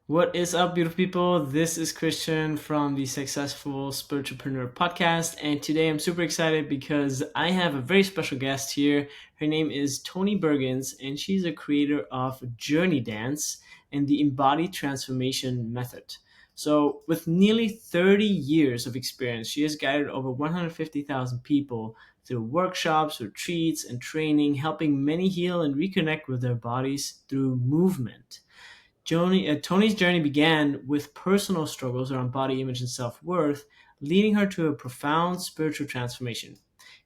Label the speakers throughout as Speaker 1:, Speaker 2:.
Speaker 1: What is up, beautiful people? This is Christian from the Successful Spiritualpreneur podcast, and today I'm super excited because I have a very special guest here. Her name is Toni Bergins, and she's a creator of JourneyDance and the Embodied Transformation Method. So, with nearly 30 years of experience, she has guided over 150,000 people through workshops, retreats, and training, helping many heal and reconnect with their bodies through movement. Toni's journey began with personal struggles around body image and self worth, leading her to a profound spiritual transformation.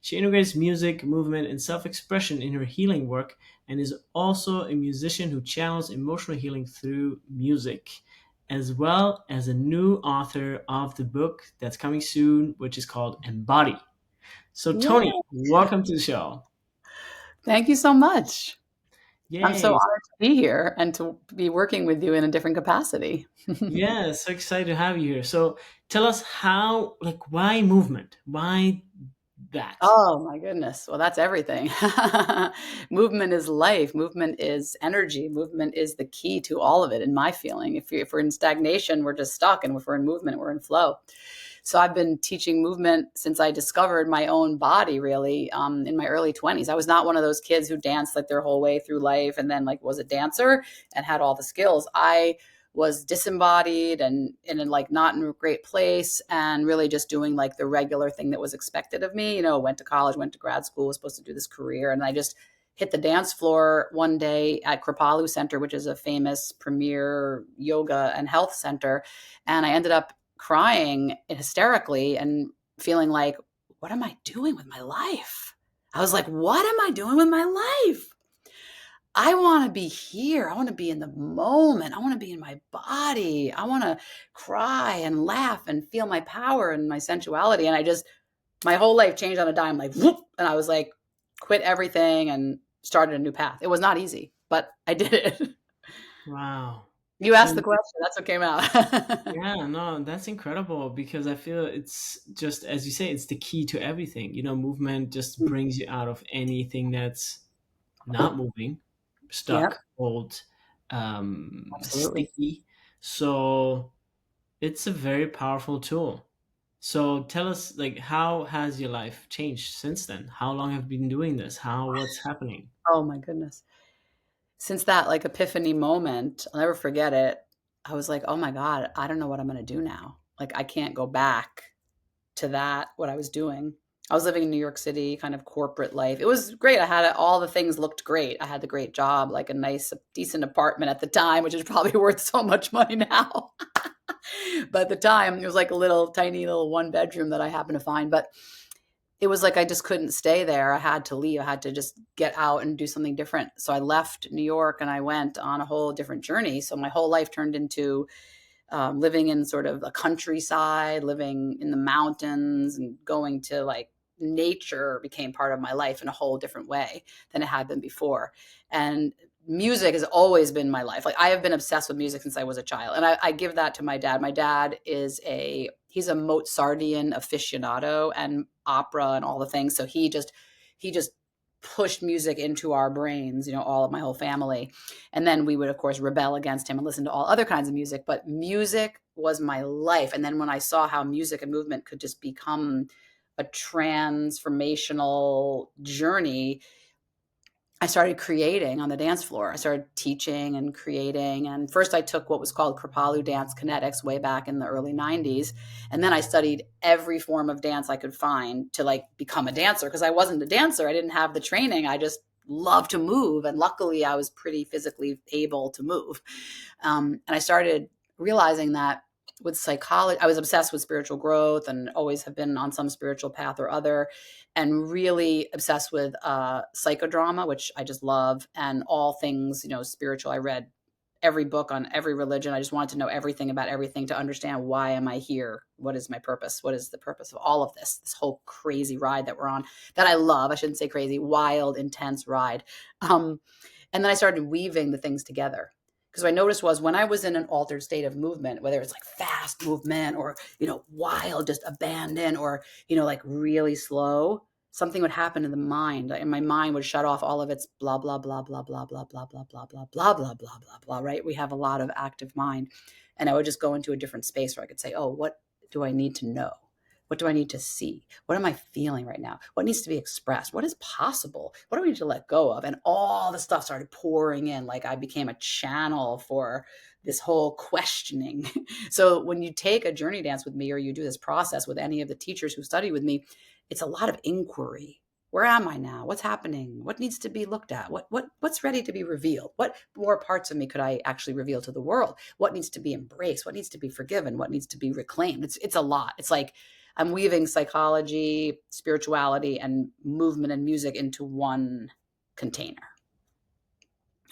Speaker 1: She integrates music, movement, and self expression in her healing work and is also a musician who channels emotional healing through music, as well as a new author of the book that's coming soon, which is called Embody. So, Toni,
Speaker 2: Yeah.
Speaker 1: welcome to the show.
Speaker 2: Thank you so much. I'm so
Speaker 1: Yay.
Speaker 2: honored to be here and to be working with you in a different capacity.
Speaker 1: Yeah, so excited to have you here. So tell us how, like, why movement? Why that?
Speaker 2: Oh my goodness. Well, that's everything. Movement is life. Movement is energy. Movement is the key to all of it, in my feeling. If we're in stagnation, we're just stuck. And if we're in movement, we're in flow. So I've been teaching movement since I discovered my own body, really, in my early 20s. I was not one of those kids who danced like their whole way through life and then like was a dancer and had all the skills. I was disembodied and in like not in a great place and really just doing like the regular thing that was expected of me. Went to college, went to grad school, was supposed to do this career. And I just hit the dance floor one day at Kripalu Center, which is a famous premier yoga and health center. And I ended up crying hysterically and feeling like, what am I doing with my life? I was like, what am I doing with my life? I want to be here. I want to be in the moment. I want to be in my body. I want to cry and laugh and feel my power and my sensuality. And my whole life changed on a dime, like, whoop. And I was like, quit everything and started a new path. It was not easy, but I did it.
Speaker 1: Wow.
Speaker 2: You asked the
Speaker 1: And
Speaker 2: question. That's what came out.
Speaker 1: yeah, no, that's incredible because I feel it's just, as you say, it's the key to everything. Movement just brings you out of anything that's not moving,
Speaker 2: Yep,
Speaker 1: stuck, old,
Speaker 2: absolutely.
Speaker 1: sticky. So it's a very powerful tool. So tell us, like, how has your life changed since then? How long have you been doing this? What's happening?
Speaker 2: Oh my goodness. Since that like epiphany moment, I'll never forget it. I was like, oh my God, I don't know what I'm going to do now. Like, I can't go back to that, what I was doing. I was living in New York City, kind of corporate life. It was great. I had all the things looked great. I had the great job, like a nice, decent apartment at the time, which is probably worth so much money now. But at the time, it was like a little tiny little one bedroom that I happened to find. But it was like I just couldn't stay there. I had to leave. I had to just get out and do something different. So I left New York and I went on a whole different journey. So my whole life turned into living in sort of the countryside, living in the mountains, and going to like nature became part of my life in a whole different way than it had been before. And music has always been my life. Like, I have been obsessed with music since I was a child. And I give that to my dad. My dad he's a Mozartian aficionado and opera and all the things. So he just pushed music into our brains, all of my whole family. And then we would, of course, rebel against him and listen to all other kinds of music. But music was my life. And then when I saw how music and movement could just become a transformational journey, I started creating on the dance floor. I started teaching and creating. And first I took what was called Kripalu dance kinetics way back in the early 90s. And then I studied every form of dance I could find to like become a dancer, because I wasn't a dancer. I didn't have the training. I just loved to move. And luckily I was pretty physically able to move. And I started realizing that with psychology, I was obsessed with spiritual growth and always have been on some spiritual path or other, and really obsessed with psychodrama, which I just love, and all things, spiritual. I read every book on every religion. I just wanted to know everything about everything to understand, why am I here? What is my purpose? What is the purpose of all of this whole crazy ride that we're on, that I love. I shouldn't say crazy, wild, intense ride. And then I started weaving the things together. Because what I noticed was when I was in an altered state of movement, whether it's like fast movement or, wild, just abandon, or, like really slow, something would happen in the mind, and my mind would shut off all of its blah, blah, blah, blah, blah, blah, blah, blah, blah, blah, blah, blah, blah, blah, blah, right? We have a lot of active mind. And I would just go into a different space where I could say, oh, what do I need to know? What do I need to see? What am I feeling right now? What needs to be expressed? What is possible? What do we need to let go of? And all the stuff started pouring in. Like I became a channel for this whole questioning. So when you take a journey dance with me, or you do this process with any of the teachers who study with me, it's a lot of inquiry. Where am I now? What's happening? What needs to be looked at? What's ready to be revealed? What more parts of me could I actually reveal to the world? What needs to be embraced? What needs to be forgiven? What needs to be reclaimed? It's a lot. It's like I'm weaving psychology, spirituality, and movement and music into one container.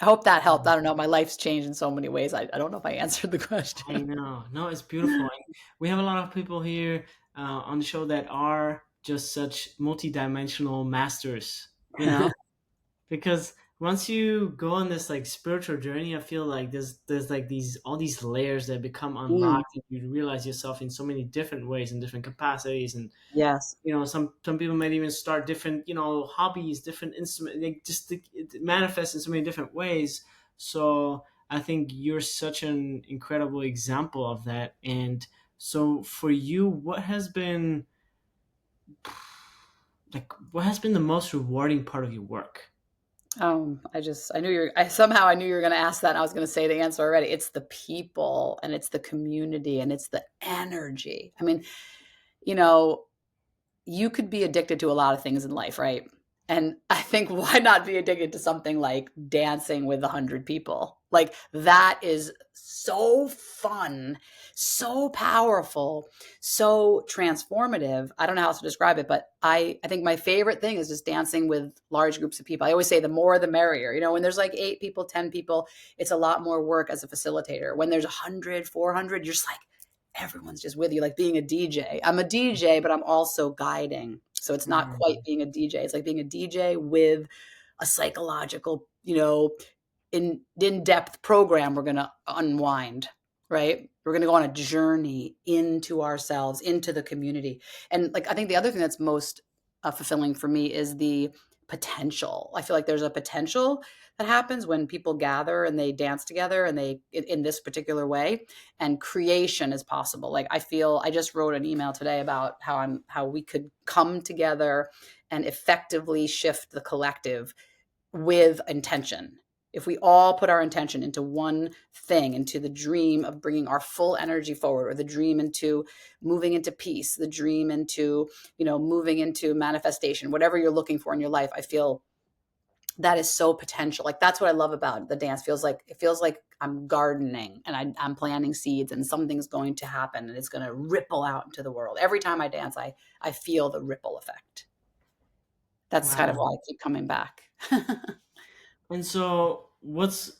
Speaker 2: I hope that helped. I don't know. My life's changed in so many ways. I don't know if I answered the
Speaker 1: I
Speaker 2: question.
Speaker 1: know. No, it's beautiful. And we have a lot of people here on the show that are just such multidimensional masters, you know? Because once you go on this like spiritual journey, I feel like there's like these all these layers that become
Speaker 2: Mm,
Speaker 1: unlocked, and you realize yourself in so many different ways, in different capacities. And
Speaker 2: yes.
Speaker 1: some people might even start different hobbies, different instruments, like just it manifests in so many different ways. So I think you're such an incredible example of that. And so for you, what has been the most rewarding part of your work?
Speaker 2: I knew you were going to ask that. And I was going to say the answer already. It's the people, and it's the community, and it's the energy. I mean, you know, you could be addicted to a lot of things in life, right? And I think why not be addicted to something like dancing with 100 people? Like that is so fun, so powerful, so transformative. I don't know how else to describe it, but I think my favorite thing is just dancing with large groups of people. I always say the more the merrier. When there's like 8 people, 10 people, it's a lot more work as a facilitator. When there's 100, 400, you're just like, everyone's just with you, like being a DJ. I'm a DJ, but I'm also guiding. So it's not quite
Speaker 1: Mhm.
Speaker 2: being a DJ. It's like being a DJ with a psychological, in-depth program we're going to unwind, right? We're going to go on a journey into ourselves, into the community. And like I think the other thing that's most fulfilling for me is the potential. I feel like there's a potential that happens when people gather and they dance together, and they in this particular way, and creation is possible. Like I just wrote an email today about how we could come together and effectively shift the collective with intention. If we all put our intention into one thing, into the dream of bringing our full energy forward, or the dream into moving into peace, the dream into, moving into manifestation, whatever you're looking for in your life, I feel that is so potential. Like that's what I love about the dance. It feels like I'm gardening, and I'm planting seeds, and something's going to happen, and it's going to ripple out into the world. Every time I dance, I feel the ripple effect. That's kind of
Speaker 1: Wow.
Speaker 2: why I keep coming back.
Speaker 1: And so what's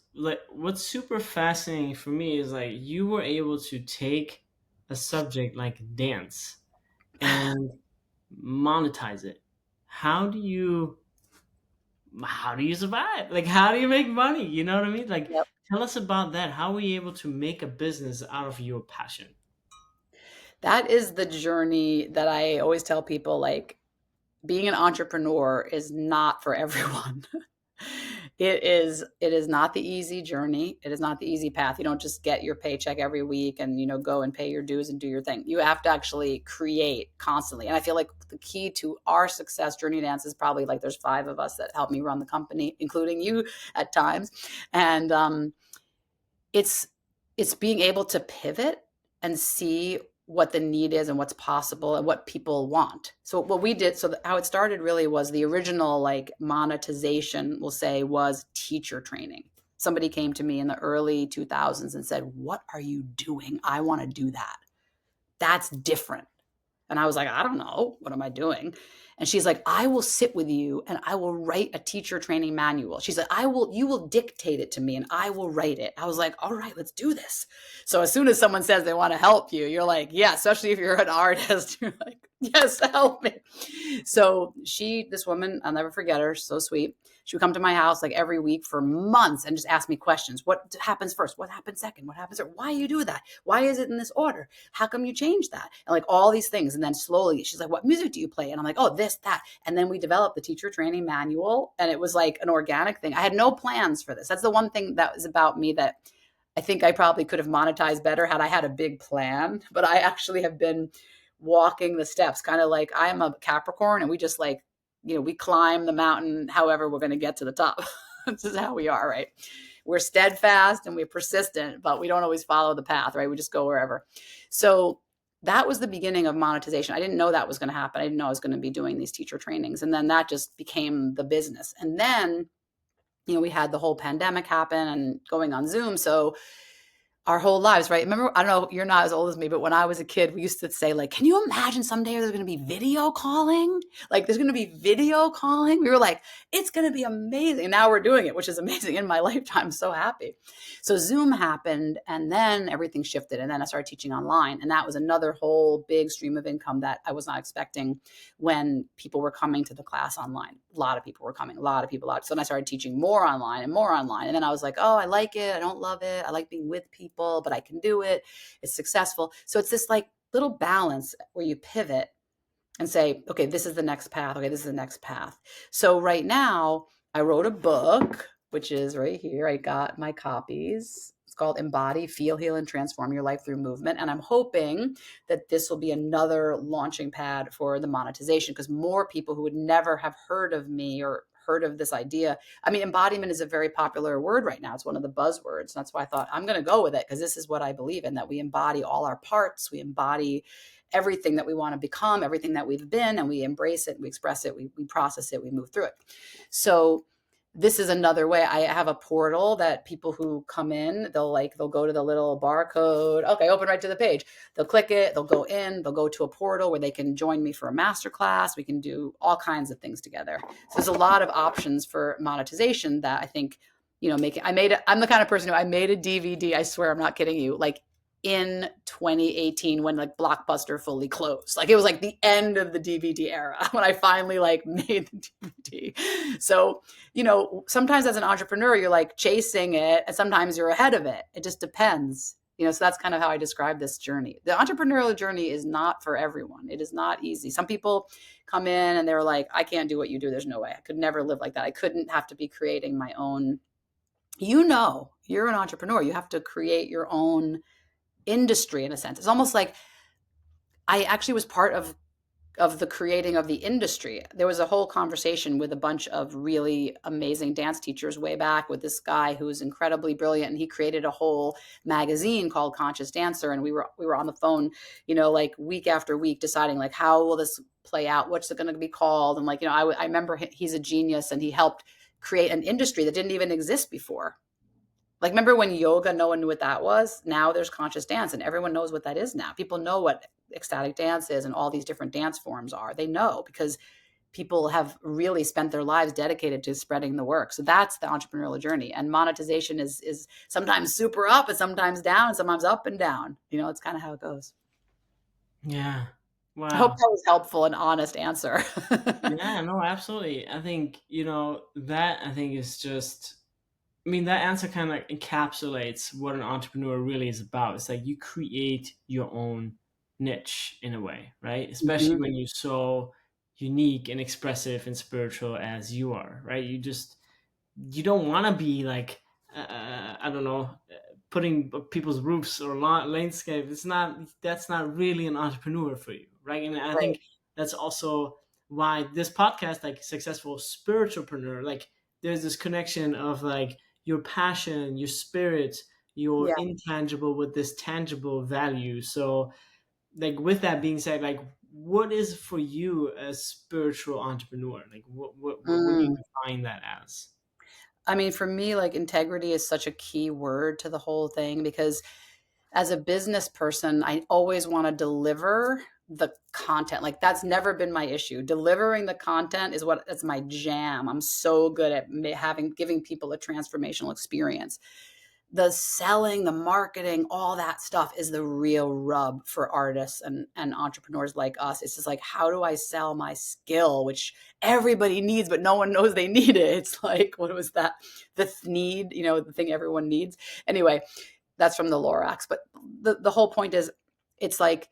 Speaker 1: super fascinating for me is like you were able to take a subject like dance and monetize it. How do you how do you survive? Like how do you make money? You know what I mean? Like
Speaker 2: Yep.
Speaker 1: tell us about that. How were you able to make a business out of your passion?
Speaker 2: That is the journey that I always tell people, like being an entrepreneur is not for everyone. It is not the easy journey. It is not the easy path. You don't just get your paycheck every week and go and pay your dues and do your thing. You have to actually create constantly. And I feel like the key to our success, Journey Dance, is probably like there's 5 of us that help me run the company, including you at times. And it's it's being able to pivot and see what the need is and what's possible and what people want. So what we did, how it started really was the original like monetization, we'll say, was teacher training. Somebody came to me in the early 2000s and said, "What are you doing? I want to do that. That's different." And I was like, "I don't know. What am I doing?" And she's like, "I will sit with you and I will write a teacher training manual." She's like, you will dictate it to me and I will write it." I was like, "All right, let's do this." So as soon as someone says they want to help you, you're like, yeah, especially if you're an artist, you're like, yes, help me. So this woman, I'll never forget her, so sweet. She would come to my house like every week for months and just ask me questions. What happens first? What happens second? What happens third? Why do you do that? Why is it in this order? How come you change that? And like all these things. And then slowly she's like, "What music do you play?" And I'm like, "Oh, this, that. And then we developed the teacher training manual, and it was like an organic thing. I had no plans for this. That's the one thing that was about me that I think I probably could have monetized better had I had a big plan, but I actually have been walking the steps, kind of like I'm a Capricorn and we just like, we climb the mountain however we're going to get to the top. This is how we are, right? We're steadfast and we're persistent, but we don't always follow the path, right? We just go wherever. So that was the beginning of monetization. I didn't know that was going to happen. I didn't know I was going to be doing these teacher trainings. And then that just became the business. And then, we had the whole pandemic happen and going on Zoom. So our whole lives, right? Remember, I don't know, you're not as old as me, but when I was a kid, we used to say, like, can you imagine someday there's going to be video calling? Like, there's going to be video calling. We were like, it's going to be amazing. And now we're doing it, which is amazing in my lifetime. I'm so happy. So Zoom happened, and then everything shifted. And then I started teaching online. And that was another whole big stream of income that I was not expecting when people were coming to the class online. A lot of people were coming, a lot of people. So then I started teaching more online and more online. And then I was like, oh, I like it. I don't love it. I like being with people, but I can do it. It's successful. So it's this like little balance where you pivot and say, okay, this is the next path. Okay, this is the next path. So right now I wrote a book, which is right here. I got my copies. It's called Embody, Feel, Heal, and Transform Your Life Through Movement. And I'm hoping that this will be another launching pad for the monetization, because more people who would never have heard of me or heard of this idea. I mean, embodiment is a very popular word right now. It's one of the buzzwords. That's why I thought I'm going to go with it, because this is what I believe in, that we embody all our parts. We embody everything that we want to become, everything that we've been, and we embrace it, we express it, we process it, we move through it. So this is another way. I have a portal that people who come in, they'll go to the little barcode. Okay, open right to the page. They'll click it, they'll go in, they'll go to a portal where they can join me for a masterclass. We can do all kinds of things together. So there's a lot of options for monetization that I think, I'm the kind of person who I made a DVD. I swear, I'm not kidding you. Like in 2018, when like Blockbuster fully closed, like it was like the end of the DVD era when I finally like made the DVD. So, sometimes as an entrepreneur, you're like chasing it, and sometimes you're ahead of it. It just depends. So that's kind of how I describe this journey. The entrepreneurial journey is not for everyone. It is not easy. Some people come in and they're like, I can't do what you do. There's no way. I could never live like that. I couldn't have to be creating my own. You're an entrepreneur. You have to create your own industry in a sense. It's almost like I actually was part of the creating of the industry. There was a whole conversation with a bunch of really amazing dance teachers way back with this guy who was incredibly brilliant, and he created a whole magazine called Conscious Dancer, and we were on the phone, like week after week deciding like, how will this play out? What's it going to be called? And like, I remember he's a genius, and he helped create an industry that didn't even exist before. Like, remember when yoga, no one knew what that was? Now there's conscious dance, and everyone knows what that is now. People know what ecstatic dance is and all these different dance forms are. They know because people have really spent their lives dedicated to spreading the work. So that's the entrepreneurial journey. And monetization is sometimes super up and sometimes down, and sometimes up and down. It's kind of how it goes.
Speaker 1: Yeah.
Speaker 2: I hope
Speaker 1: Wow.
Speaker 2: that was helpful and honest answer.
Speaker 1: Yeah, no, absolutely. I think, that I think is just, that answer kind of encapsulates what an entrepreneur really is about. It's like you create your own niche in a way, right? Especially
Speaker 2: Mhm.
Speaker 1: when you're so unique and expressive and spiritual as you are, right? You don't want to be like, I don't know, putting people's roofs or landscape. That's not really an entrepreneur for you, right? And I
Speaker 2: Right.
Speaker 1: think that's also why this podcast, like successful spiritualpreneur, like there's this connection of like your passion, your spirit, your
Speaker 2: Yeah.
Speaker 1: intangible with this tangible value. So like with that being said, like what is for you a spiritual entrepreneur? Like what do you
Speaker 2: Mm.
Speaker 1: define that as?
Speaker 2: I mean, for me, like integrity is such a key word to the whole thing, because as a business person, I always want to deliver the content. Like that's never been my issue. Delivering the content that's my jam. I'm so good at giving people a transformational experience. The selling, the marketing, all that stuff is the real rub for artists and entrepreneurs like us. It's just like, how do I sell my skill, which everybody needs, but no one knows they need it. It's like, what was that? The need, the thing everyone needs. Anyway, that's from the Lorax. But the whole point is, it's like,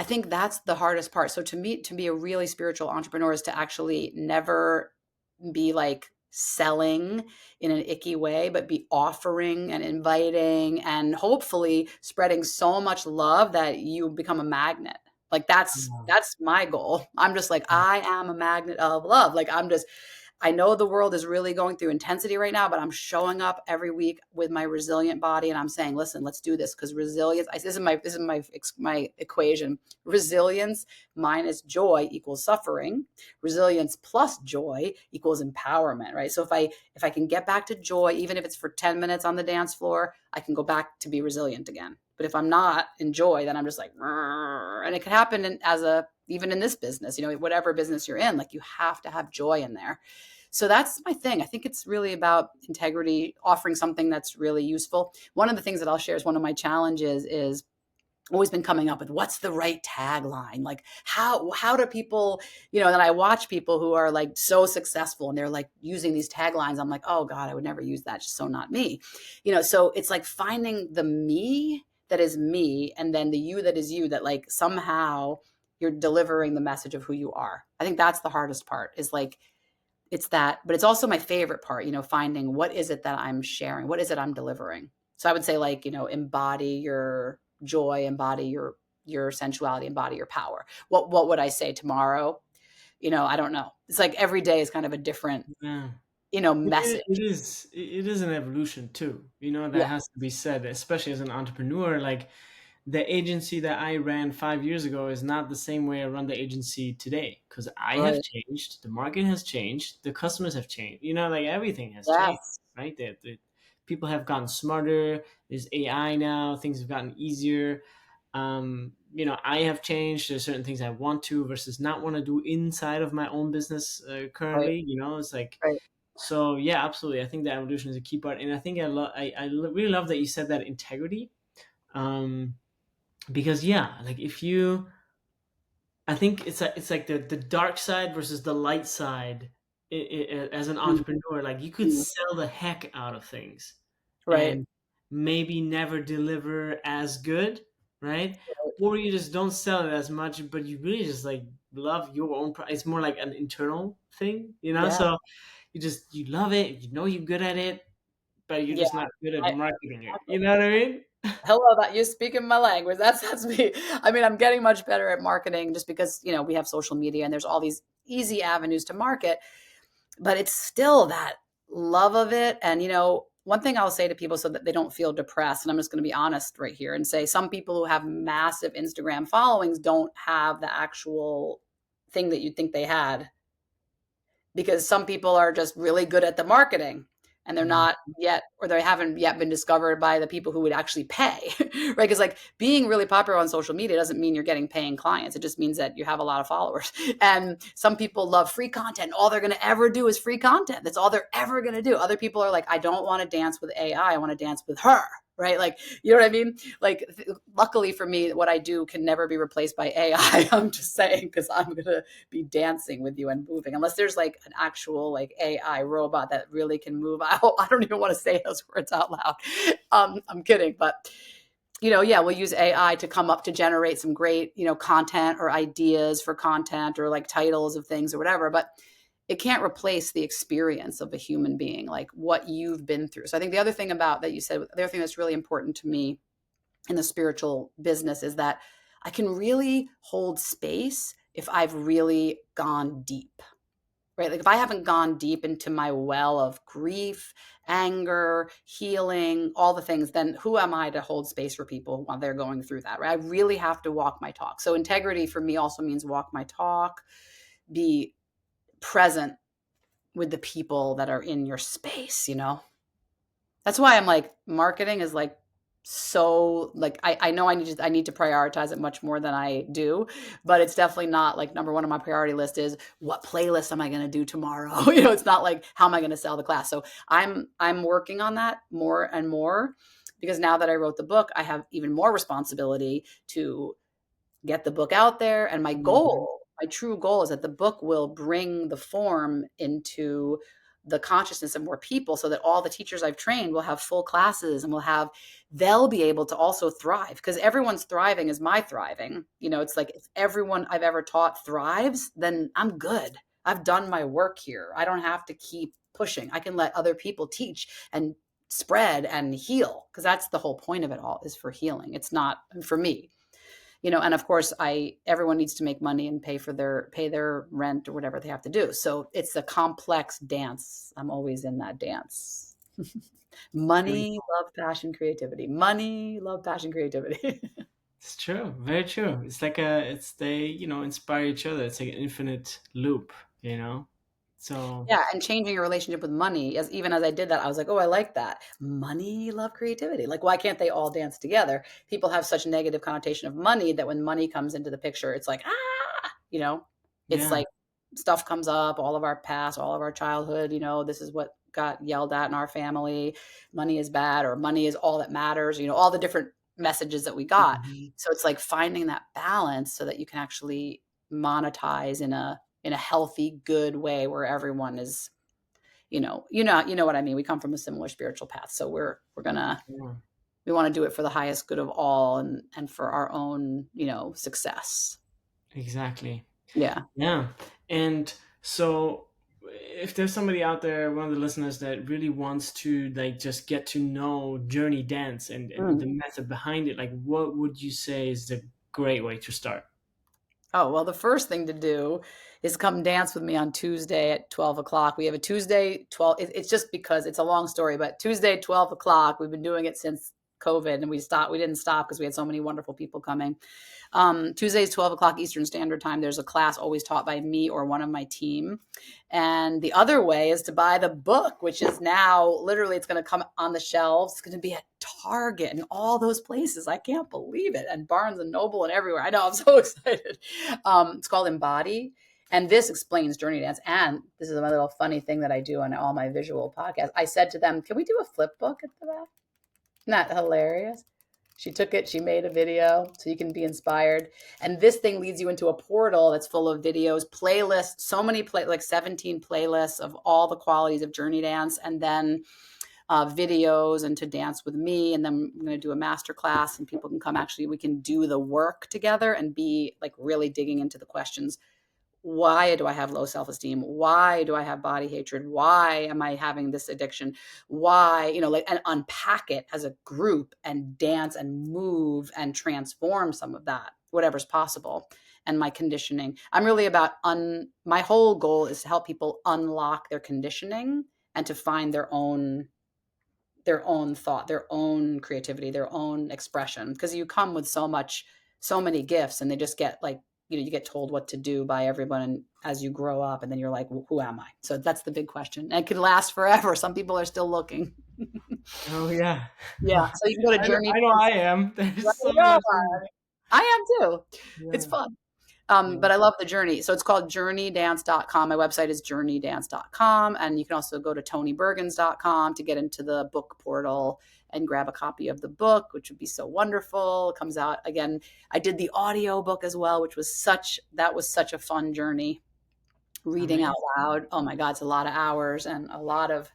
Speaker 2: I think that's the hardest part. So to me, to be a really spiritual entrepreneur is to actually never be like selling in an icky way, but be offering and inviting and hopefully spreading so much love that you become a magnet. Like
Speaker 1: Yeah.
Speaker 2: that's my goal. I'm just like, I am a magnet of love. Like I'm just, I know the world is really going through intensity right now, but I'm showing up every week with my resilient body and I'm saying, listen, let's do this, because resilience, this is my equation. Resilience minus joy equals suffering. Resilience plus joy equals empowerment, right? So if I can get back to joy, even if it's for 10 minutes on the dance floor, I can go back to be resilient again. But if I'm not in joy, then I'm just like, and it can happen even in this business, whatever business you're in, like you have to have joy in there. So that's my thing. I think it's really about integrity, offering something that's really useful. One of the things that I'll share is one of my challenges is always been coming up with what's the right tagline, like how do people, and then I watch people who are like so successful and they're like using these taglines. I'm like, oh god, I would never use that, just so not me. So it's like finding the me that is me and then the you that is you, that like somehow you're delivering the message of who you are. I think that's the hardest part, is like it's that, but it's also my favorite part, finding what is it that I'm sharing, what is it I'm delivering. So I would say, like, embody your joy, embody your sensuality, embody your power. What would I say tomorrow? I don't know. It's like every day is kind of a different,
Speaker 1: Yeah.
Speaker 2: message.
Speaker 1: It is an evolution too.
Speaker 2: Yeah.
Speaker 1: That has to be said, especially as an entrepreneur. Like, the agency that I ran 5 years ago is not the same way I run the agency today, because I have
Speaker 2: Right.
Speaker 1: changed, the market has changed, the customers have changed. Like, everything has changed,
Speaker 2: Yes.
Speaker 1: right? The people have gotten smarter. There's AI now. Things have gotten easier. I have changed. There's certain things I want to versus not want to do inside of my own business
Speaker 2: Right.
Speaker 1: currently. It's like,
Speaker 2: Right.
Speaker 1: so yeah, absolutely. I think that evolution is a key part, and I think really love that you said that integrity, um, because yeah, like if you, I think it's like the dark side versus the light side. As an
Speaker 2: Mm,
Speaker 1: entrepreneur, like you could
Speaker 2: mm.
Speaker 1: sell the heck out of things,
Speaker 2: Right.
Speaker 1: and maybe never deliver as good, right? Or you just don't sell it as much, but you really just like love your own. It's more like an internal thing,
Speaker 2: Yeah.
Speaker 1: So you love it, you're good at it, but you're
Speaker 2: Yeah.
Speaker 1: just not good at
Speaker 2: I,
Speaker 1: marketing it. You know what I mean?
Speaker 2: Hello, that you speaking my language. That's me. I mean, I'm getting much better at marketing just because, we have social media and there's all these easy avenues to market, but it's still that love of it. And, one thing I'll say to people so that they don't feel depressed, and I'm just going to be honest right here and say some people who have massive Instagram followings don't have the actual thing that you'd think they had, because some people are just really good at the marketing and they're
Speaker 1: Mm.
Speaker 2: not yet, or they haven't yet been discovered by the people who would actually pay, right? Because like being really popular on social media doesn't mean you're getting paying clients. It just means that you have a lot of followers. And some people love free content. All they're going to ever do is free content. That's all they're ever going to do. Other people are like, I don't want to dance with AI. I want to dance with her, right? Like, you know what I mean? Like, luckily for me, what I do can never be replaced by AI. I'm just saying, because I'm going to be dancing with you and moving, unless there's like an actual like AI robot that really can move. I don't even want to say those words out loud. I'm kidding, but yeah, we'll use AI to come up to generate some great, content or ideas for content or like titles of things or whatever. But it can't replace the experience of a human being, like what you've been through. So I think the other thing about that you said, the other thing that's really important to me in the spiritual business is that I can really hold space if I've really gone deep, right? Like if I haven't gone deep into my well of grief, anger, healing, all the things, then who am I to hold space for people while they're going through that, right? I really have to walk my talk. So integrity for me also means walk my talk, be present with the people that are in your space. That's why I'm like, marketing is like so like I know I need to prioritize it much more than I do, but it's definitely not like number one on my priority list is what playlist am I going to do tomorrow. It's not like how am I going to sell the class. So I'm working on that more and more, because now that I wrote the book, I have even more responsibility to get the book out there. And my
Speaker 1: Mhm.
Speaker 2: goal, my true goal, is that the book will bring the form into the consciousness of more people, so that all the teachers I've trained will have full classes, and they'll be able to also thrive, because everyone's thriving is my thriving. It's like, if everyone I've ever taught thrives, then I'm good. I've done my work here. I don't have to keep pushing. I can let other people teach and spread and heal, because that's the whole point of it all, is for healing. It's not for me. And of course, everyone needs to make money and pay their rent or whatever they have to do. So it's a complex dance. I'm always in that dance. Money, love, passion, creativity. Money, love, passion, creativity.
Speaker 1: It's true, very true. It's like they inspire each other. It's like an infinite loop, you know. So
Speaker 2: Yeah, and changing your relationship with money, even as I did that, I was like, "Oh, I like that. Money, love, creativity." Like, why can't they all dance together? People have such negative connotation of money that when money comes into the picture, it's like, ah, it's
Speaker 1: yeah,
Speaker 2: like stuff comes up, all of our past, all of our childhood, this is what got yelled at in our family. Money is bad, or money is all that matters, all the different messages that we got.
Speaker 1: hmm,
Speaker 2: So it's like finding that balance so that you can actually monetize in a healthy, good way, where everyone is, what I mean. We come from a similar spiritual path, so
Speaker 1: yeah,
Speaker 2: we want to do it for the highest good of all, and for our own, success.
Speaker 1: exactly.
Speaker 2: Yeah.
Speaker 1: Yeah, and so if there's somebody out there, one of the listeners that really wants to like just get to know Journey Dance and
Speaker 2: Mm.
Speaker 1: the method behind it, like what would you say is the great way to start?
Speaker 2: Oh, well, the first thing to do is come dance with me on Tuesday at 12 o'clock. We have a Tuesday 12. It's just because it's a long story, but Tuesday 12 o'clock. We've been doing it since COVID, and we stopped. We didn't stop because we had so many wonderful people coming. Tuesdays, 12 o'clock Eastern Standard Time. There's a class always taught by me or one of my team. And the other way is to buy the book, which is now literally, it's going to come on the shelves. It's going to be at Target and all those places. I can't believe it. And Barnes and Noble and everywhere. I know, I'm so excited. It's called Embody. And this explains Journey Dance. And this is my little funny thing that I do on all my visual podcasts. I said to them, can we do a flip book at the back? Isn't that hilarious? She took it, she made a video so you can be inspired. And this thing leads you into a portal that's full of videos, playlists, so many like 17 playlists of all the qualities of Journey Dance, and then videos and to dance with me. And then I'm going to do a master class, and people can come. Actually, we can do the work together and be like really digging into the questions. Why do I have low self-esteem? Why do I have body hatred? Why am I having this addiction? Why, like, and unpack it as a group and dance and move and transform some of that, whatever's possible. And my conditioning, I'm really about my whole goal is to help people unlock their conditioning and to find their own thought, their own creativity, their own expression. Because you come with so many gifts, and they just get like, you get told what to do by everyone as you grow up, and then you're like, well, who am I? So that's the big question. And it can last forever. Some people are still looking.
Speaker 1: Oh yeah,
Speaker 2: Yeah. So you can go to Journey.
Speaker 1: I know I am. There's so much.
Speaker 2: I am too. It's
Speaker 1: Yeah,
Speaker 2: fun.
Speaker 1: yeah.
Speaker 2: But I love the journey. So it's called JourneyDance.com. My website is JourneyDance.com. And you can also go to ToniBergins.com to get into the book portal and grab a copy of the book, which would be so wonderful. It comes out again. I did the audio book as well, which was such a fun journey. Reading out
Speaker 1: Amazing.
Speaker 2: loud. Oh my God, it's a lot of hours and a lot of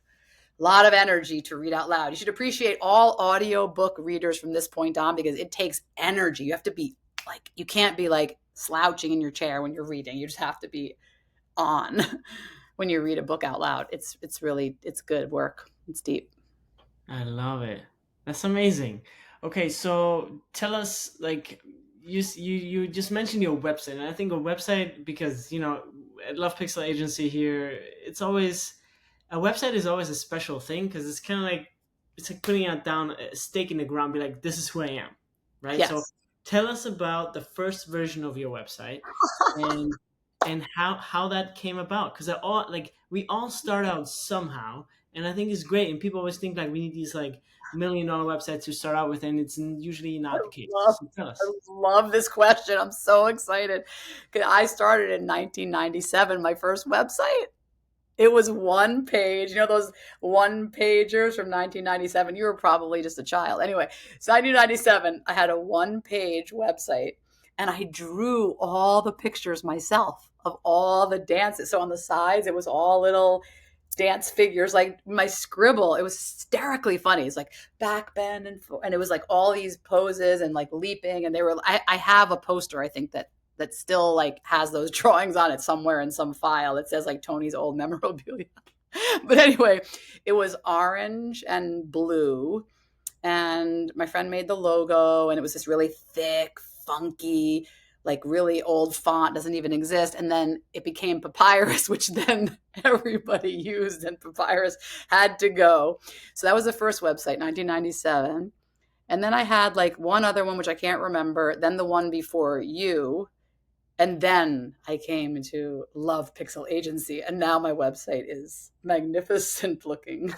Speaker 2: energy to read out loud. You should appreciate all audio book readers from this point on, because it takes energy. You have to be like, you can't be like slouching in your chair when you're reading. You just have to be on when you read a book out loud. It's good work. It's deep.
Speaker 1: I love it. That's amazing. Okay, so tell us, like, you just mentioned your website, and I think a website, because at Love Pixel Agency here, it's always a website is always a special thing, because it's kind of like it's like putting out down a stake in the ground, be like, this is who I am, right? So
Speaker 2: Yes.
Speaker 1: tell us about the first version of your website, and how that came about, because all like we all start out somehow, and I think it's great, and people always think like we need these like $1 million websites to start out with, and it's usually not the case.
Speaker 2: Love,
Speaker 1: So tell
Speaker 2: I
Speaker 1: us.
Speaker 2: love this question. I'm so excited. 'Cause I started in 1997, my first website. It was one page, those one pagers from 1997. You were probably just a child. Anyway, so 1997, I had a one page website, and I drew all the pictures myself of all the dances. So on the sides, it was all little dance figures, like my scribble. It was hysterically funny. It's like back bend and it was like all these poses and like leaping. And they were, I have a poster, I think that still like has those drawings on it somewhere in some file that says like Tony's old memorabilia. But anyway, it was orange and blue, and my friend made the logo, and it was this really thick, funky, like really old font, doesn't even exist. And then it became papyrus, which then everybody used, and papyrus had to go. So that was the first website, 1997. And then I had like one other one, which I can't remember, then the one before you. And then I came into Love Pixel Agency, and now my website is magnificent looking.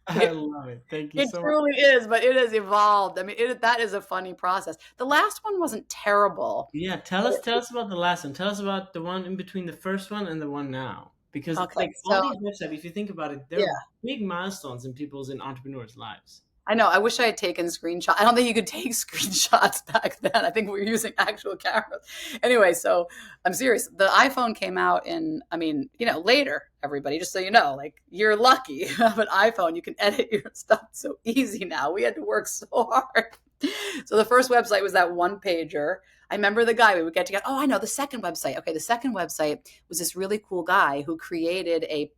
Speaker 1: I love it. Thank you
Speaker 2: It
Speaker 1: so much.
Speaker 2: truly is, but it has evolved. I mean, that is a funny process. The last one wasn't terrible.
Speaker 1: Yeah, tell us about the last one. Tell us about the one in between the first one and the one now. Because
Speaker 2: Okay,
Speaker 1: like all
Speaker 2: so
Speaker 1: these websites, if you think about it, they're
Speaker 2: yeah,
Speaker 1: big milestones in people's and entrepreneurs' lives.
Speaker 2: I know. I wish I had taken screenshots. I don't think you could take screenshots back then. I think we were using actual cameras. Anyway, so I'm serious. The iPhone came out in, I mean, later, everybody, just so you know, like you're lucky you have an iPhone. You can edit your stuff so easy now. We had to work so hard. So the first website was that one pager. I remember the guy we would get together. Oh, I know the second website. Okay, the second website was this really cool guy who created a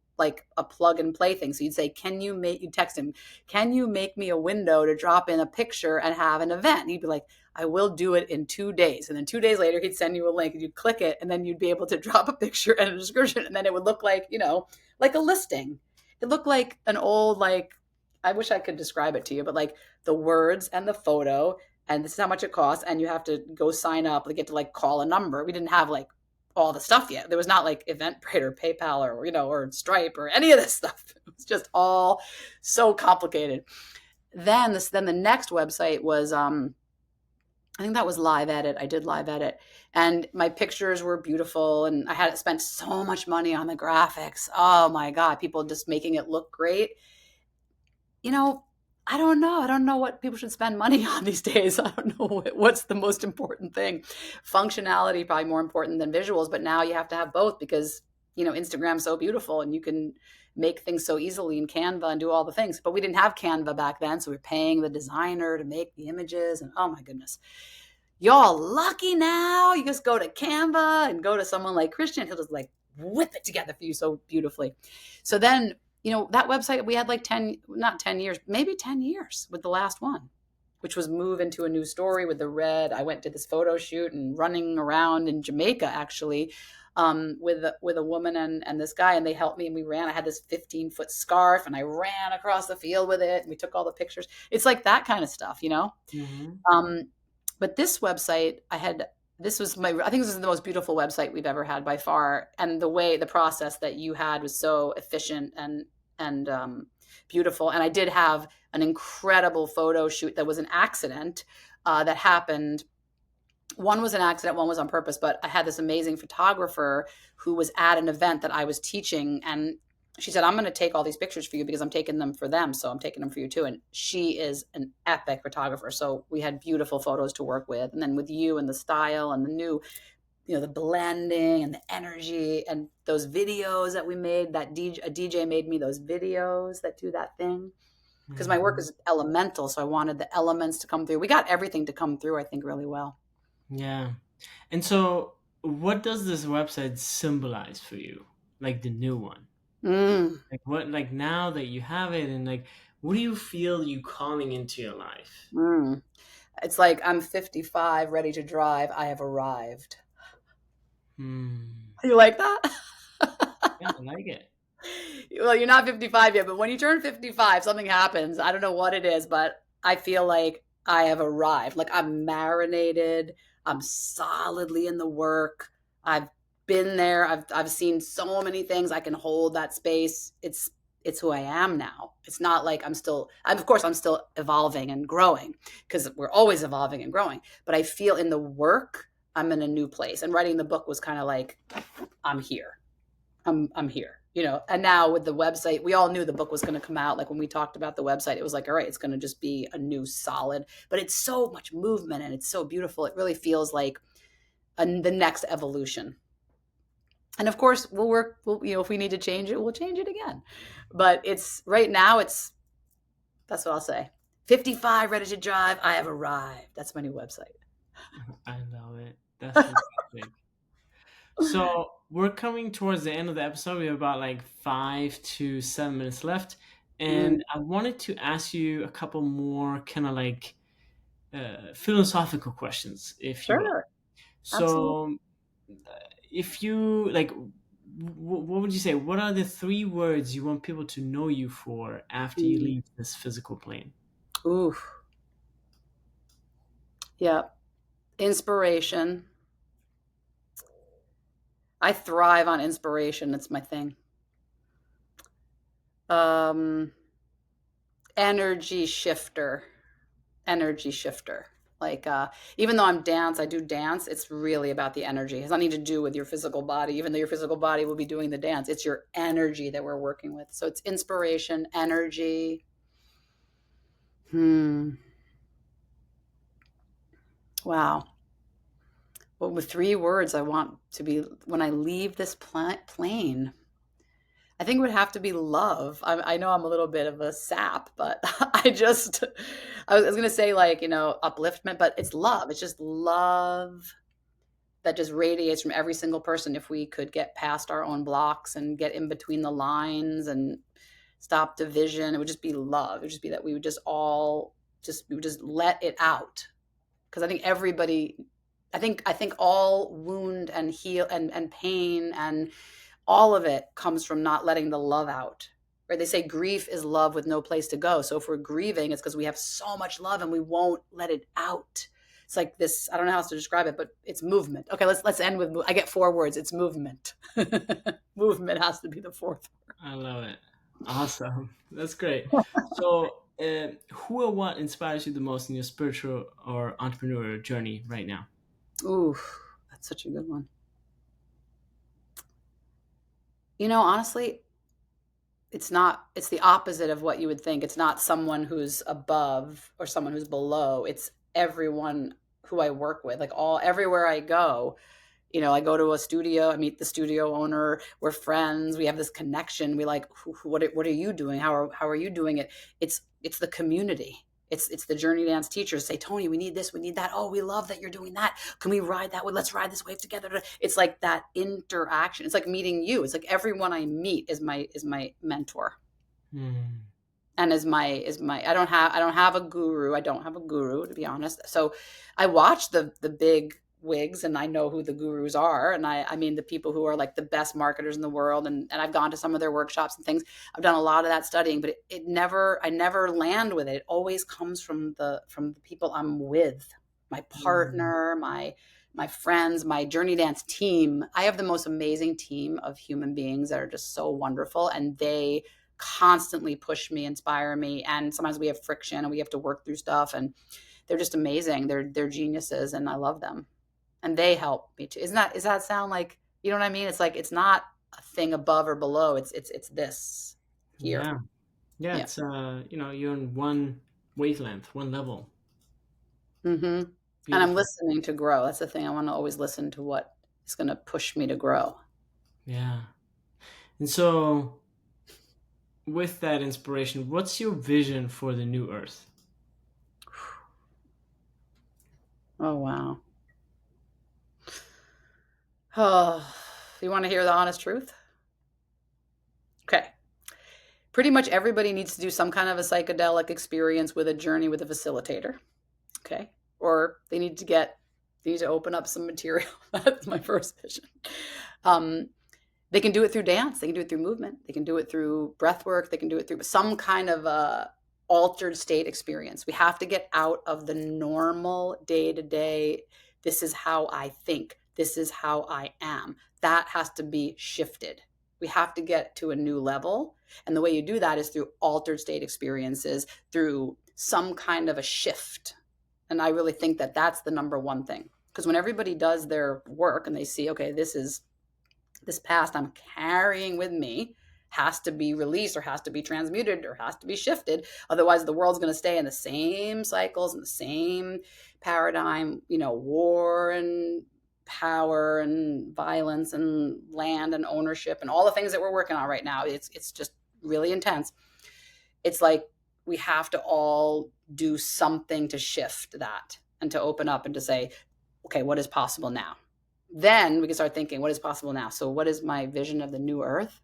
Speaker 2: plug and play thing. So you'd say, you text him, can you make me a window to drop in a picture and have an event? And he'd be like, I will do it in 2 days. And then 2 days later, he'd send you a link and you'd click it. And then you'd be able to drop a picture and a description. And then it would look like, like a listing. It looked like an old, like, I wish I could describe it to you, but like the words and the photo, and this is how much it costs. And you have to go sign up. You get to like call a number. We didn't have like all the stuff yet. There was not like Eventbrite or PayPal or Stripe or any of this stuff. It was just all so complicated. Then the next website was I think that was Live Edit. I did Live Edit, and my pictures were beautiful, and I had spent so much money on the graphics. Oh my god, people just making it look great. you know, I don't know. I don't know what people should spend money on these days. I don't know what's the most important thing. Functionality probably more important than visuals, but now you have to have both because, Instagram's so beautiful and you can make things so easily in Canva and do all the things. But we didn't have Canva back then, so we are paying the designer to make the images, and oh my goodness. Y'all lucky now. You just go to Canva and go to someone like Christian. He'll just like whip it together for you so beautifully. So then, that website, we had like 10, not 10 years, maybe 10 years with the last one, which was move into a new story with the red. I went to this photo shoot and running around in Jamaica, actually, with a woman and this guy, and they helped me, and we ran. I had this 15-foot scarf, and I ran across the field with it, and we took all the pictures. It's like that kind of stuff.
Speaker 1: Hmm.
Speaker 2: Um, but this website, I think this is the most beautiful website we've ever had by far. And the process that you had was so efficient and beautiful. And I did have an incredible photo shoot that was an accident that happened. One was an accident, one was on purpose, but I had this amazing photographer who was at an event that I was teaching, and she said, I'm going to take all these pictures for you because I'm taking them for them. So I'm taking them for you too. And she is an epic photographer. So we had beautiful photos to work with. And then with you and the style and the new, the blending and the energy and those videos that we made, a DJ made me those videos that do that thing. Because my work
Speaker 1: Hmm.
Speaker 2: is elemental. So I wanted the elements to come through. We got everything to come through, I think, really well.
Speaker 1: Yeah. And so, what does this website symbolize for you? Like the new one?
Speaker 2: Mm,
Speaker 1: Like what, like now that you have it, and like, what do you feel you calling into your life?
Speaker 2: mm. It's like I'm 55, ready to drive. I have arrived.
Speaker 1: Hmm.
Speaker 2: You like that?
Speaker 1: Yeah, I like it.
Speaker 2: Well, you're not 55 yet, but when you turn 55, something happens. I don't know what it is, but I feel like I have arrived. Like I'm marinated. I'm solidly in the work. I've been there. I've seen so many things. I can hold that space. It's who I am now. It's not like of course I'm still evolving and growing because we're always evolving and growing, but I feel in the work I'm in a new place. And writing the book was kind of like I'm here. I'm here. And now with the website, we all knew the book was going to come out. Like when we talked about the website, it was like, all right, it's going to just be a new solid, but it's so much movement and it's so beautiful. It really feels like the next evolution. And of course, we'll work. If we need to change it, we'll change it again. But it's right now. It's That's what I'll say. 55, ready to drive. I have arrived. That's my new website.
Speaker 1: I love it. That's fantastic. So we're coming towards the end of the episode. We have about like 5 to 7 minutes left,
Speaker 2: Mm,
Speaker 1: and I wanted to ask you a couple more kind of like philosophical questions, if you will.
Speaker 2: sure, absolutely.
Speaker 1: So, if you like, what would you say? What are the 3 words you want people to know you for after you
Speaker 2: Mm.
Speaker 1: leave this physical plane?
Speaker 2: Ooh, yeah. Inspiration. I thrive on inspiration. It's my thing. Um, energy shifter. Energy shifter. Like, even though I do dance, it's really about the energy. It has nothing to do with your physical body, even though your physical body will be doing the dance. It's your energy that we're working with. So it's inspiration, energy. Hmm. Wow. Well, with 3 words, I want to be when I leave this plane. I think it would have to be love. I know I'm a little bit of a sap, but I was going to say like, upliftment, but it's love. It's just love that just radiates from every single person. If we could get past our own blocks and get in between the lines and stop division, it would just be love. It would just be that we would just all we would just let it out. Because I think I think all wound and heal and pain and all of it comes from not letting the love out. Right? They say grief is love with no place to go. So if we're grieving, it's because we have so much love and we won't let it out. It's like this. I don't know how else to describe it, but it's movement. Okay, let's end with. I get 4 words. It's movement. Movement has to be the fourth.
Speaker 1: I love it. Awesome. That's great. So, who or what inspires you the most in your spiritual or entrepreneurial journey right now?
Speaker 2: Ooh, that's such a good one. Honestly, it's the opposite of what you would think. It's not someone who's above or someone who's below. It's everyone who I work with. Like all everywhere I go, I go to a studio, I meet the studio owner, we're friends, we have this connection. We like, what are you doing? How are you doing it? It's the community. It's the JourneyDance teachers say, Tony, we need this, we need that. Oh, we love that you're doing that. Can we ride that? Let's ride this wave together. It's like that interaction. It's like meeting you. It's like everyone I meet is my mentor.
Speaker 1: Hmm.
Speaker 2: And is my I don't have a guru. I don't have a guru, to be honest. So I watch the big wigs and I know who the gurus are. And I mean the people who are like the best marketers in the world, and I've gone to some of their workshops and things. I've done a lot of that studying, but I never land with it. It always comes from the people I'm with, my
Speaker 1: Hmm.
Speaker 2: partner, my friends, my JourneyDance team. I have the most amazing team of human beings that are just so wonderful, and they constantly push me, inspire me, and sometimes we have friction and we have to work through stuff, and they're just amazing. They're geniuses, and I love them, and they help me too. Does that sound like, you know what I mean? It's like it's not a thing above or below. It's this here.
Speaker 1: Yeah. Yeah.
Speaker 2: Yeah.
Speaker 1: It's you're on one wavelength, one level.
Speaker 2: Mm-hmm. And I'm
Speaker 1: Beautiful.
Speaker 2: listening to grow. That's the thing. I want to always listen to what is going to push me to grow.
Speaker 1: Yeah. And so, with that inspiration, what's your vision for the new Earth?
Speaker 2: Oh wow. Oh, you want to hear the honest truth? Okay. Pretty much everybody needs to do some kind of a psychedelic experience with a journey with a facilitator. Okay. Or they need to open up some material. That's my first vision. Um, they can do it through dance. They can do it through movement. They can do it through breath work. They can do it through some kind of a altered state experience. We have to get out of the normal day to day. This is how I think. This is how I am. That has to be shifted. We have to get to a new level. And the way you do that is through altered state experiences, through some kind of a shift. And I really think that that's the number one thing. Because when everybody does their work and they see, okay, this past I'm carrying with me has to be released or has to be transmuted or has to be shifted. Otherwise, the world's going to stay in the same cycles and the same paradigm, war and power and violence and land and ownership and all the things that we're working on right now. It's just really intense. It's like we have to all do something to shift that and to open up and to say, okay, what is possible now? Then we can start thinking, what is possible now? So what is my vision of the new earth?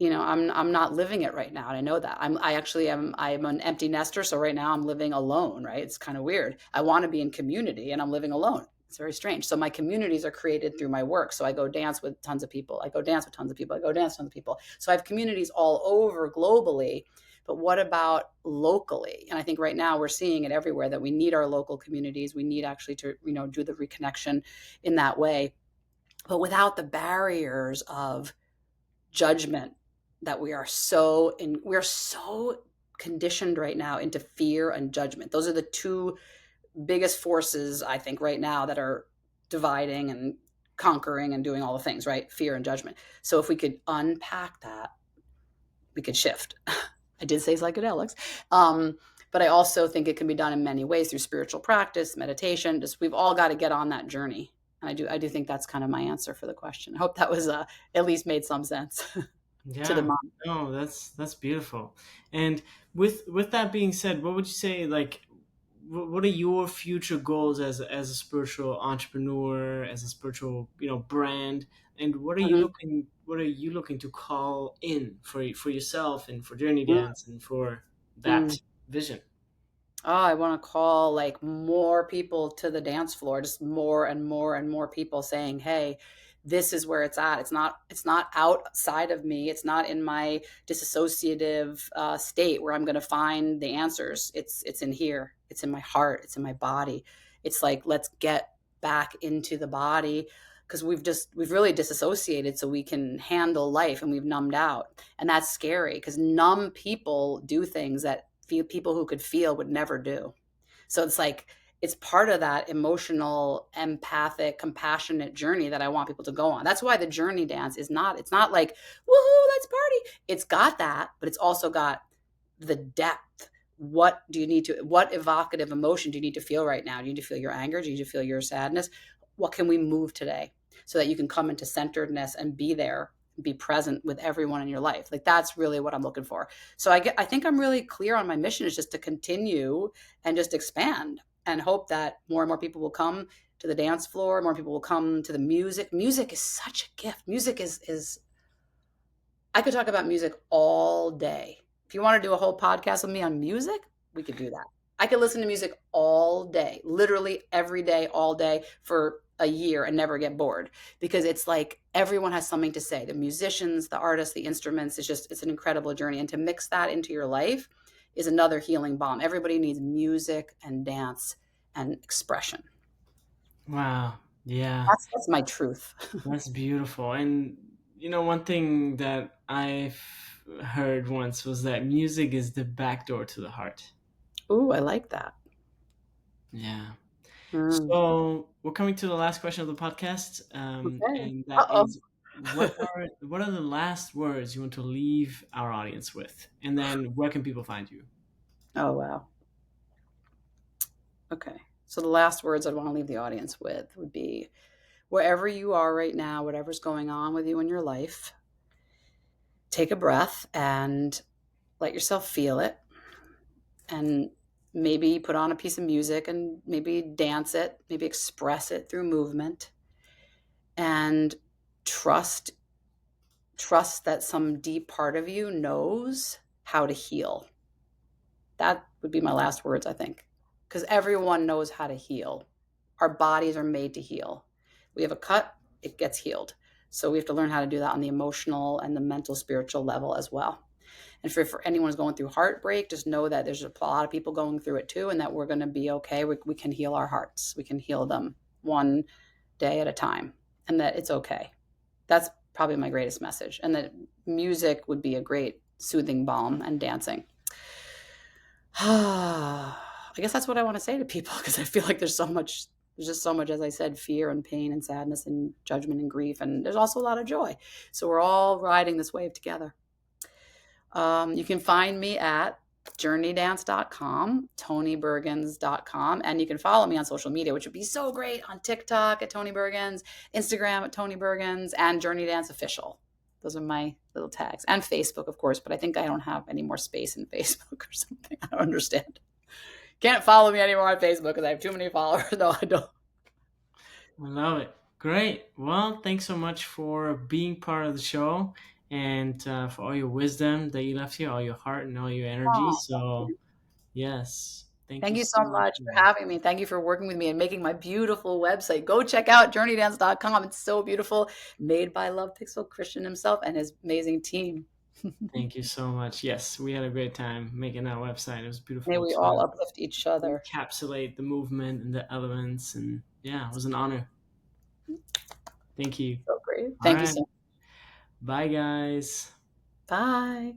Speaker 2: I'm not living it right now, and I know that. I'm an empty nester, so right now I'm living alone, right? It's kind of weird. I want to be in community, and I'm living alone. It's very strange. So my communities are created through my work. So I go dance with tons of people. I go dance with tons of people. I go dance with tons of people. So I have communities all over globally. But what about locally? And I think right now we're seeing it everywhere that we need our local communities. We need actually to, do the reconnection in that way, but without the barriers of judgment that we're so conditioned right now into fear and judgment. Those are the two biggest forces, I think, right now that are dividing and conquering and doing all the things, right? Fear and judgment. So if we could unpack that, we could shift. I did say psychedelics. But I also think it can be done in many ways through spiritual practice, meditation. Just we've all got to get on that journey. And I do think that's kind of my answer for the question. I hope that was at least made some sense to the
Speaker 1: Yeah.
Speaker 2: mom.
Speaker 1: No, that's beautiful. And with that being said, what would you say, like, what are your future goals as a spiritual entrepreneur, as a spiritual, brand, and
Speaker 2: Mhm.
Speaker 1: what are you looking to call in for yourself and for Journey
Speaker 2: Mm,
Speaker 1: Dance and for that
Speaker 2: mm.
Speaker 1: vision?
Speaker 2: Oh, I want to call like more people to the dance floor, just more and more and more people saying, "Hey, this is where it's at. It's not outside of me. It's not in my disassociative state where I'm going to find the answers. It's in here. It's in my heart. It's in my body. It's like let's get back into the body because we've really disassociated so we can handle life and we've numbed out. And that's scary because numb people do things that people who could feel would never do. So it's like it's part of that emotional, empathic, compassionate journey that I want people to go on. That's why the journey dance is not, it's not like, woohoo, let's party. It's got that, but it's also got the depth. What evocative emotion do you need to feel right now? Do you need to feel your anger? Do you need to feel your sadness? What can we move today so that you can come into centeredness and be there, be present with everyone in your life? Like that's really what I'm looking for. So I think I'm really clear on my mission is just to continue and just expand and hope that more and more people will come to the dance floor, more people will come to the music. Music is such a gift. Music is I could talk about music all day. If you want to do a whole podcast with me on music, we could do that. I could listen to music all day, literally every day, all day for a year and never get bored because it's like everyone has something to say. The musicians, the artists, the instruments, it's an incredible journey. And to mix that into your life is another healing balm. Everybody needs music and dance and expression.
Speaker 1: Wow. Yeah.
Speaker 2: That's my truth.
Speaker 1: That's beautiful. And one thing that I've heard once was that music is the back door to the heart.
Speaker 2: Ooh, I like that.
Speaker 1: Yeah.
Speaker 2: Mm,
Speaker 1: So we're coming to the last question of the podcast,
Speaker 2: okay.
Speaker 1: and that
Speaker 2: Uh-oh.
Speaker 1: is, what are the last words you want to leave our audience with, and then where can people find you?
Speaker 2: Oh, wow. Okay. So the last words I'd want to leave the audience with would be wherever you are right now, whatever's going on with you in your life, take a breath and let yourself feel it. And maybe put on a piece of music and maybe dance it, maybe express it through movement and trust trust that some deep part of you knows how to heal. That would be my last words, I think, because everyone knows how to heal. Our bodies are made to heal. We have a cut, it gets healed. So we have to learn how to do that on the emotional and the mental, spiritual level as well. And for anyone who's going through heartbreak, just know that there's a lot of people going through it too, and that we're going to be okay. We can heal our hearts. We can heal them one day at a time, and that it's okay. That's probably my greatest message. And that music would be a great soothing balm and dancing. I guess that's what I want to say to people because I feel like there's just so much, as I said, fear and pain and sadness and judgment and grief. And there's also a lot of joy. So we're all riding this wave together. You can find me at JourneyDance.com, ToniBergins.com, and you can follow me on social media, which would be so great, on TikTok at Toni Bergins, Instagram at Toni Bergins, and Journey Dance Official. Those are my little tags. And Facebook, of course, but I think I don't have any more space in Facebook or something. I don't understand. Can't follow me anymore on Facebook because I have too many followers. No, I don't.
Speaker 1: I love it. Great. Well, thanks so much for being part of the show and for all your wisdom that you left here, all your heart and all your energy.
Speaker 2: Oh,
Speaker 1: So, yes, thank you
Speaker 2: thank you
Speaker 1: so
Speaker 2: so
Speaker 1: much.
Speaker 2: much for having me. Thank you for working with me and making my beautiful website. Go check out journeydance.com. It's so beautiful. Made by Love Pixel Christian himself and his amazing team.
Speaker 1: Thank you so much. Yes, we had a great time making that website. It was
Speaker 2: May
Speaker 1: beautiful
Speaker 2: we all
Speaker 1: to
Speaker 2: uplift each other.
Speaker 1: encapsulate the movement and the elements. And yeah, it was an honor. Thank you.
Speaker 2: So great.
Speaker 1: All
Speaker 2: Thank you
Speaker 1: right.
Speaker 2: so much.
Speaker 1: Bye, guys.
Speaker 2: Bye.